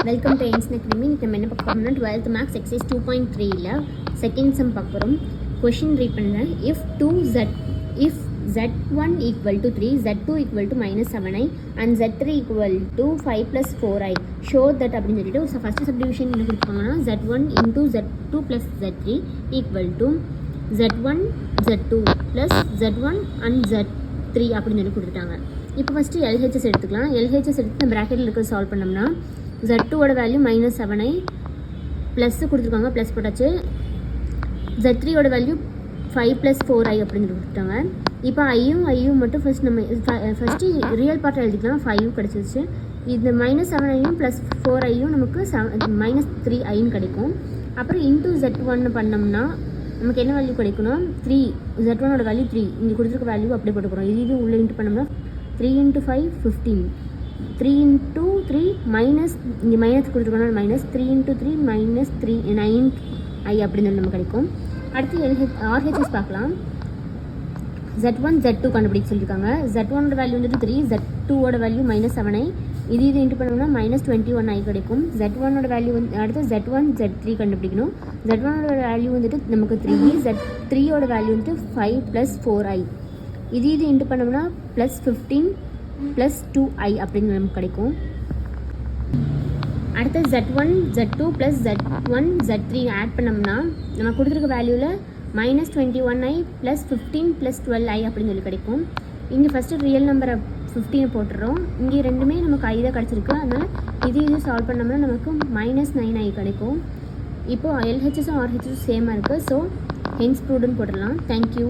Welcome to இன்ஸ்னெக் கிரிமி. நம்ம என்ன பார்க்க போகிறோம்னா 12th மேக்ஸ் எக்ஸைஸ் 2.3ல செகண்ட் சம் பார்க்க போகிறோம். கொஷின் ரீட் பண்ணுறேன். If z1 equal to 3, z2 equal to minus 7i and z3 equal to 5 plus 4i, show that அப்படின்னு சொல்லிட்டு ஃபஸ்ட்டு சப்டிவிஷன் என்ன கொடுப்பாங்கன்னா z1 into z2 plus z3 equal to z1 z2 plus z1 and z3 அப்படின்னு சொல்லி கொடுத்துட்டாங்க. இப்போ first LHS எடுத்துக்கலாம். LHS எடுத்து நம்ம ப்ராக்கெட்டில் இருக்கிறது சால்வ் பண்ணோம்னா z2ஓட வேல்யூ மைனஸ் 7i ப்ளஸ் கொடுத்துருக்காங்க, ப்ளஸ் போட்டாச்சு. z3ஓட வேல்யூ 5 + 4i அப்படின்னு கொடுத்துட்டாங்க. இப்போ ஐயும் மட்டும் ஃபஸ்ட்டு ரியல் பார்ட்டை எழுதிக்கலாம். 5 கிடச்சிருச்சு. இது மைனஸ் 7iயும் ப்ளஸ் 4iயும் நமக்கு மைனஸ் 3iன்னு கிடைக்கும். அப்புறம் இன்டூ z1 பண்ணோம்னா நமக்கு என்ன வேல்யூ கிடைக்கணும்? 3. z1ஓட வேல்யூ 3, இங்கே கொடுத்துருக்க வேல்யூ அப்படியே போட்டுக்கிறோம். இது உள்ளே இன்ட்டு பண்ணோம்னா 3 × 5 15, 3 × 3 மைனஸ், இங்கே மைனஸ் கொடுத்துருக்கோம்னா மைனஸ் 3 × 3 மைனஸ் 3 9i அப்படின்னு சொல்லி நமக்கு கிடைக்கும். அடுத்து ஆர்ஹெச்எஸ் பார்க்கலாம். z1 z2 கண்டுபிடிக்க சொல்லியிருக்காங்க. z1ஓட வேல்யூ வந்துட்டு 3, z2ஓட வேல்யூ மைனஸ் 7i. இது இன்ட்டு பண்ணோம்னா மைனஸ் 21i கிடைக்கும். z1ஓட வேல்யூ அடுத்து z1 z3 கண்டுபிடிக்கணும். z1ஓட வேல்யூ வந்துட்டு நமக்கு 3, z3ஓட வேல்யூ வந்துட்டு 5 + 4i. இது இன்ட்டு பண்ணோம்னா ப்ளஸ் 15 + 2i அப்படின்னு நமக்கு கிடைக்கும். அடுத்து z1 z2 + z1 z3 add பண்ணோம்னா நம்ம கொடுத்துருக்க வேல்யூவில் மைனஸ் 21i + 15 + 12i அப்படின்னு சொல்லி கிடைக்கும். இங்கே ஃபஸ்ட்டு ரியல் நம்பரை 15 போட்டுறோம். இங்கே ரெண்டுமே நமக்கு i தான் கிடச்சிருக்கு. அதனால் இது சால்வ் பண்ணோம்னா நமக்கு மைனஸ் 9i கிடைக்கும். இப்போது எல்ஹெச்எஸும் ஆர்ஹெச்எஸும் சேமாக இருக்குது. ஸோ ஹென்ஸ் ப்ரூவ்டுன்னு போட்டுடலாம். தேங்க்யூ.